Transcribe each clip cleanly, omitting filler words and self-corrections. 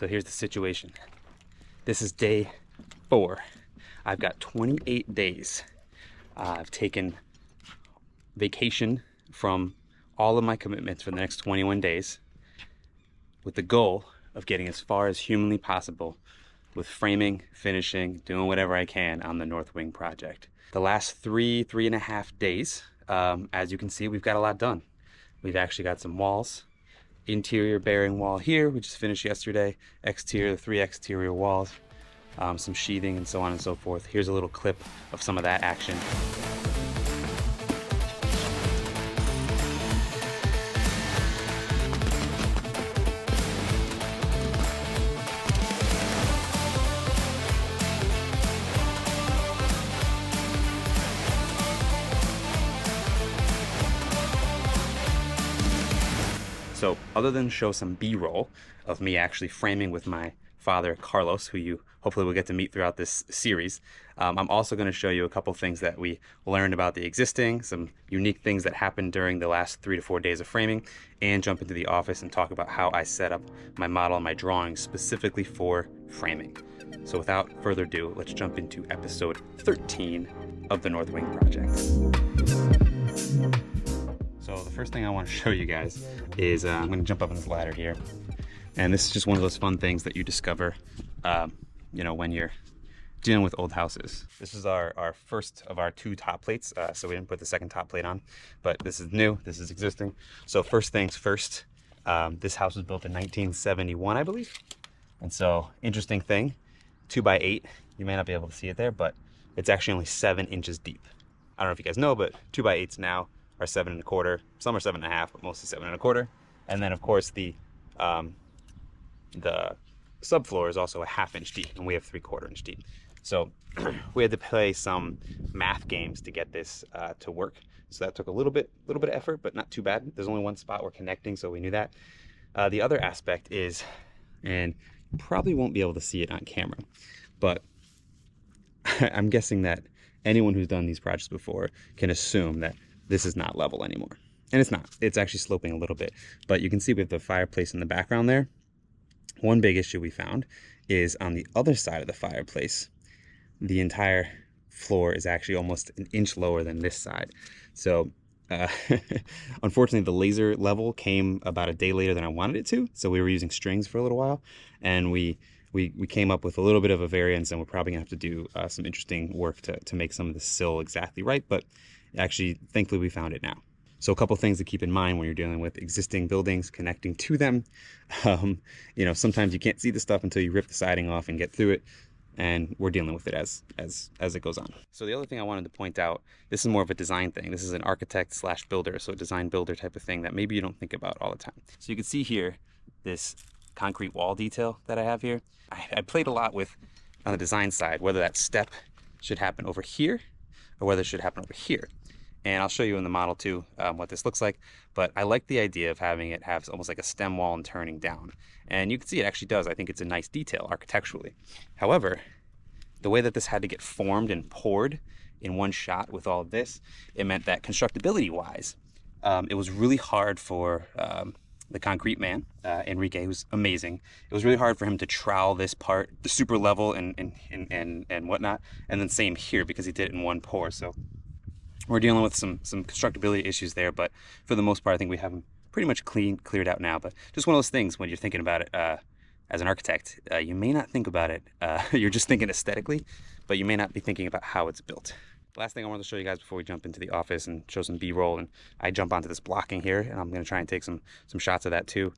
So here's the situation. This is day 4. I've got 28 days. I've taken vacation from all of my commitments for the next 21 days with the goal of getting as far as humanly possible with framing, finishing, doing whatever I can on the North Wing project. The last three and a half days, as you can see, we've got a lot done. We've actually got some walls. Interior bearing wall here, we just finished yesterday. Exterior, the 3 exterior walls. Some sheathing and so on and so forth. Here's a little clip of some of that action. So other than show some B-roll of me actually framing with my father, Carlos, who you hopefully will get to meet throughout this series, I'm also going to show you a couple things that we learned about the existing, some unique things that happened during the last 3 to 4 days of framing, and jump into the office and talk about how I set up my model and my drawings specifically for framing. So without further ado, let's jump into episode 13 of the North Wing project. So the first thing I want to show you guys is I'm going to jump up on this ladder here. And this is just one of those fun things that you discover, you know, when you're dealing with old houses. This is our first of our 2 top plates. So we didn't put the second top plate on, but this is new, this is existing. So first things first, this house was built in 1971, I believe. And so interesting thing, 2x8, you may not be able to see it there, but it's actually only 7 inches deep. I don't know if you guys know, but 2x8s now are 7 1/4. Some are 7 1/2, but mostly 7 1/4. And then of course the subfloor is also a 1/2 inch deep, and we have 3/4 inch deep. So we had to play some math games to get this to work. So that took a little bit of effort, but not too bad. There's only one spot we're connecting, so we knew that. The other aspect is, and you probably won't be able to see it on camera, but I'm guessing that anyone who's done these projects before can assume that this is not level anymore. And it's not. It's actually sloping a little bit. But you can see we have the fireplace in the background there. One big issue we found is on the other side of the fireplace, the entire floor is actually almost an inch lower than this side. So unfortunately, the laser level came about a day later than I wanted it to. So we were using strings for a little while, and we came up with a little bit of a variance, and we're probably gonna have to do some interesting work to make some of the sill exactly right. But actually, thankfully, we found it now. So a couple things to keep in mind when you're dealing with existing buildings, connecting to them. You know, sometimes you can't see the stuff until you rip the siding off and get through it, and we're dealing with it as it goes on. So the other thing I wanted to point out, this is more of a design thing. This is an architect / builder, so a design builder type of thing that maybe you don't think about all the time. So you can see here this concrete wall detail that I have here. I played a lot with, on the design side, whether that step should happen over here or whether it should happen over here. And I'll show you in the model too what this looks like. But I like the idea of having it have almost like a stem wall and turning down. And you can see it actually does. I think it's a nice detail architecturally. However, the way that this had to get formed and poured in one shot with all of this, it meant that constructability wise, it was really hard for the concrete man, Enrique, who's amazing. It was really hard for him to trowel this part, the super level and whatnot. And then same here because he did it in one pour. So we're dealing with some constructability issues there, but for the most part, I think we have them pretty much cleared out now. But just one of those things when you're thinking about it as an architect, you may not think about it. You're just thinking aesthetically, but you may not be thinking about how it's built. The last thing I wanted to show you guys before we jump into the office and show some B-roll, and I jump onto this blocking here, and I'm going to try and take some shots of that too,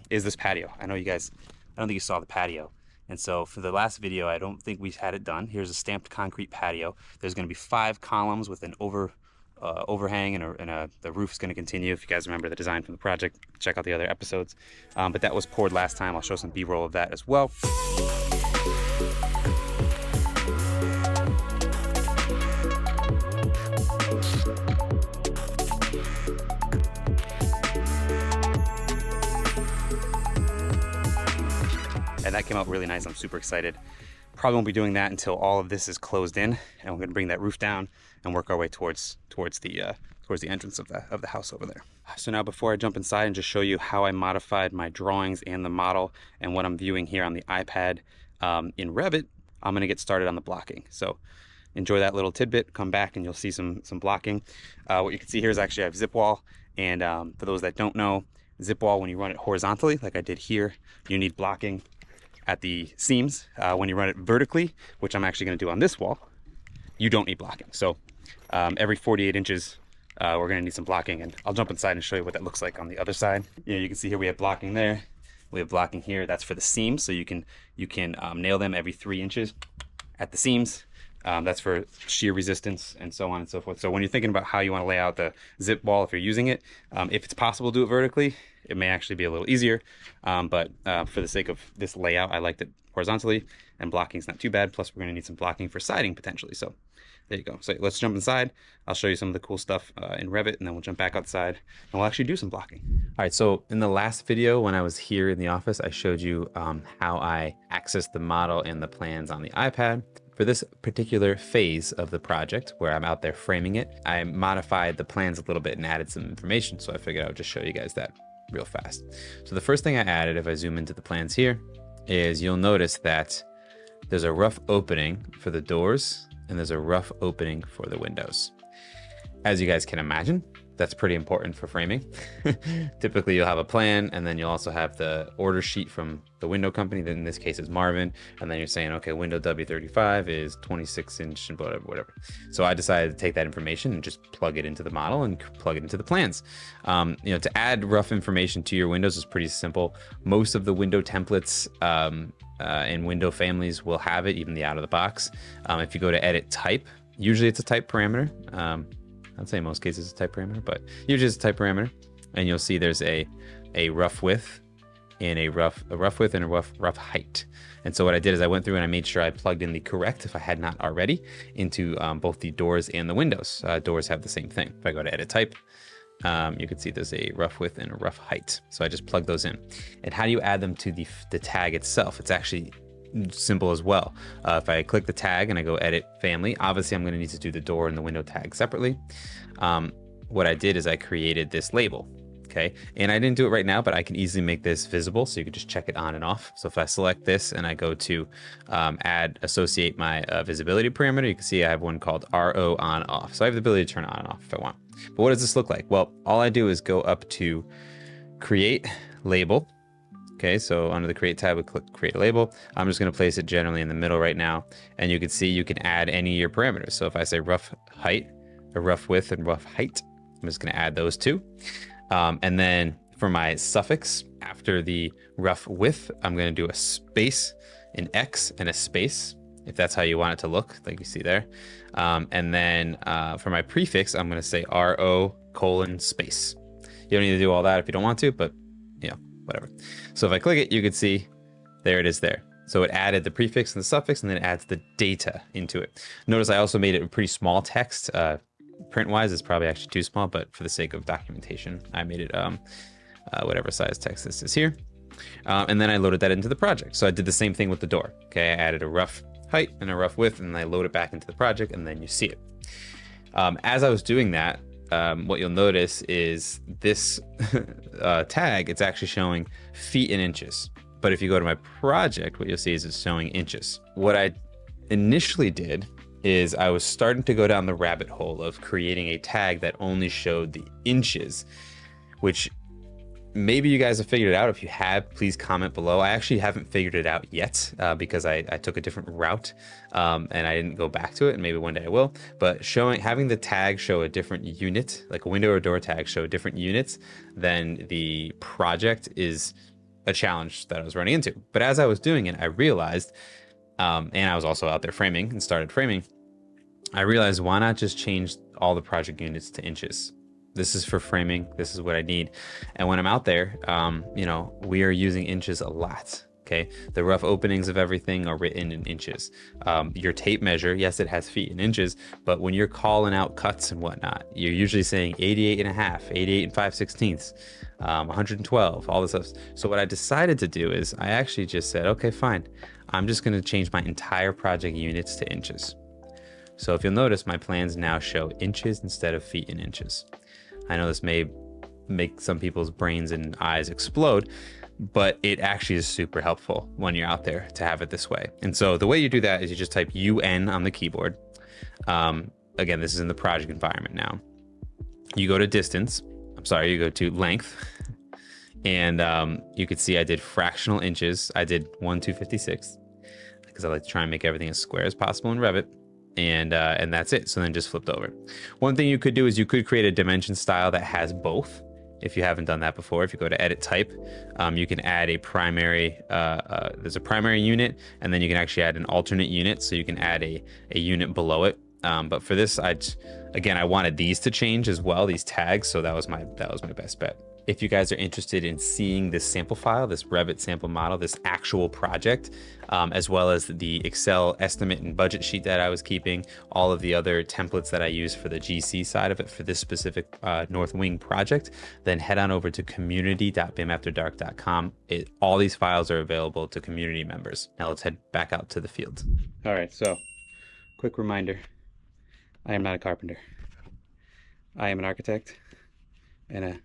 is this patio. I know you guys, I don't think you saw the patio. And so for the last video, I don't think we had it done. Here's a stamped concrete patio. There's going to be 5 columns with an overhang, and the roof's going to continue. If you guys remember the design from the project, check out the other episodes. But that was poured last time. I'll show some B-roll of that as well. And that came out really nice. I'm super excited. Probably won't be doing that until all of this is closed in, and we're going to bring that roof down and work our way towards the towards the entrance of the house over there. So now before I jump inside and just show you how I modified my drawings and the model and what I'm viewing here on the iPad in Revit, I'm gonna get started on the blocking. So enjoy that little tidbit, come back and you'll see some blocking. What you can see here is actually I have zip wall, and for those that don't know, zip wall, when you run it horizontally, like I did here, you need blocking at the seams. When you run it vertically, which I'm actually gonna do on this wall, you don't need blocking. So every 48 inches, we're gonna need some blocking, and I'll jump inside and show you what that looks like on the other side. You can see here we have blocking there. We have blocking here. That's for the seams, so you can nail them every 3 inches at the seams. That's for shear resistance and so on and so forth. So when you're thinking about how you want to lay out the zip wall, if you're using it, if it's possible to do it vertically, it may actually be a little easier. But for the sake of this layout, I liked it horizontally, and blocking is not too bad. Plus, we're going to need some blocking for siding potentially. So there you go. So let's jump inside. I'll show you some of the cool stuff in Revit, and then we'll jump back outside and we'll actually do some blocking. All right, so in the last video when I was here in the office, I showed you how I accessed the model and the plans on the iPad. For this particular phase of the project where I'm out there framing it, I modified the plans a little bit and added some information. So I figured I would just show you guys that real fast. So the first thing I added, if I zoom into the plans here, is you'll notice that there's a rough opening for the doors and there's a rough opening for the windows. As you guys can imagine, that's pretty important for framing. Typically you'll have a plan, and then you'll also have the order sheet from the window company, that in this case is Marvin, and then you're saying, okay, window W35 is 26 inch and whatever. So I decided to take that information and just plug it into the model and plug it into the plans. To add rough information to your windows is pretty simple. Most of the window templates and window families will have it, even the out of the box. If you go to edit type, usually it's a type parameter. I'd say in most cases it's a type parameter, but usually it's a type parameter, and you'll see there's a rough width and a rough width and a rough height. And so what I did is I went through and I made sure I plugged in the correct, if I had not already, into both the doors and the windows. Doors have the same thing. If I go to edit type, you can see there's a rough width and a rough height. So I just plug those in. And how do you add them to the tag itself? It's actually simple as well. If I click the tag and I go edit family, obviously I'm going to need to do the door and the window tag separately. What I did is I created this label. Okay, and I didn't do it right now, but I can easily make this visible, so you can just check it on and off. So if I select this and I go to associate my visibility parameter, you can see I have one called RO on off. So I have the ability to turn it on and off if I want. But what does this look like? Well, all I do is go up to create label. Okay, so under the create tab, we click create a label. I'm just going to place it generally in the middle right now. And you can see you can add any of your parameters. So if I say rough height, a rough width and rough height, I'm just going to add those two. And then for my suffix, after the rough width, I'm going to do a space, an X and a space, if that's how you want it to look, like you see there. And then for my prefix, I'm going to say RO: space. You don't need to do all that if you don't want to, but whatever. So if I click it, you can see there it is there. So it added the prefix and the suffix, and then it adds the data into it. Notice I also made it a pretty small text. Print-wise, it's probably actually too small, but for the sake of documentation, I made it whatever size text this is here. And then I loaded that into the project. So I did the same thing with the door. Okay, I added a rough height and a rough width, and then I load it back into the project, and then you see it. As I was doing that, what you'll notice is this tag, it's actually showing feet and inches. But if you go to my project, what you'll see is it's showing inches. What I initially did is I was starting to go down the rabbit hole of creating a tag that only showed the inches, which maybe you guys have figured it out. If you have, please comment below. I actually haven't figured it out yet because I took a different route and I didn't go back to it, and maybe one day I will. But having the tag show a different unit, like a window or door tag show different units than the project, is a challenge that I was running into. But as I was doing it, I realized, and I was also out there framing and started framing, I realized, why not just change all the project units to inches? This is for framing. This is what I need. And when I'm out there, we are using inches a lot. Okay, the rough openings of everything are written in inches. Your tape measure, yes, it has feet in inches, but when you're calling out cuts and whatnot, you're usually saying 88 and a half, 88 and 5/16, 112, all this stuff. So what I decided to do is I actually just said, okay, fine. I'm just going to change my entire project units to inches. So if you'll notice, my plans now show inches instead of feet and inches. I know this may make some people's brains and eyes explode, but it actually is super helpful when you're out there to have it this way. And so the way you do that is you just type UN on the keyboard. Again, this is in the project environment now. You go to distance, you go to length, and you could see I did fractional inches. I did 1/256 because I like to try and make everything as square as possible in Revit. And that's it. So then just flipped over. One thing you could do is you could create a dimension style that has both. If you haven't done that before, if you go to edit type, you can add a primary, there's a primary unit, and then you can actually add an alternate unit. So you can add a unit below it. But for this, I wanted these to change as well, these tags. So that was my best bet. If you guys are interested in seeing this sample file, this Revit sample model, this actual project, as well as the Excel estimate and budget sheet that I was keeping, all of the other templates that I use for the GC side of it for this specific North Wing project, then head on over to community.bimafterdark.com. All these files are available to community members. Now let's head back out to the field. All right, so quick reminder, I am not a carpenter. I am an architect and a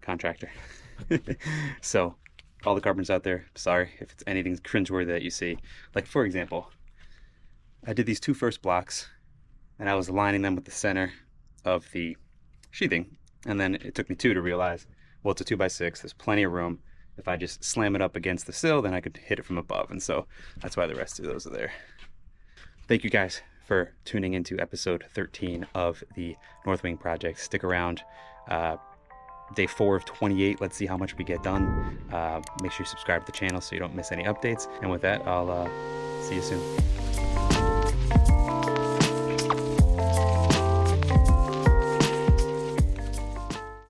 contractor. So all the carpenters out there, sorry if it's anything cringeworthy that you see. Like, for example, I did these 2 first blocks and I was aligning them with the center of the sheathing, and then it took me 2 to realize, well, it's a 2x6, there's plenty of room. If I just slam it up against the sill, then I could hit it from above, and so that's why the rest of those are there. Thank you guys for tuning into episode 13 of the North Wing project. Stick around. Day 4 of 28. Let's see how much we get done. Make sure you subscribe to the channel so you don't miss any updates. And with that, I'll see you soon.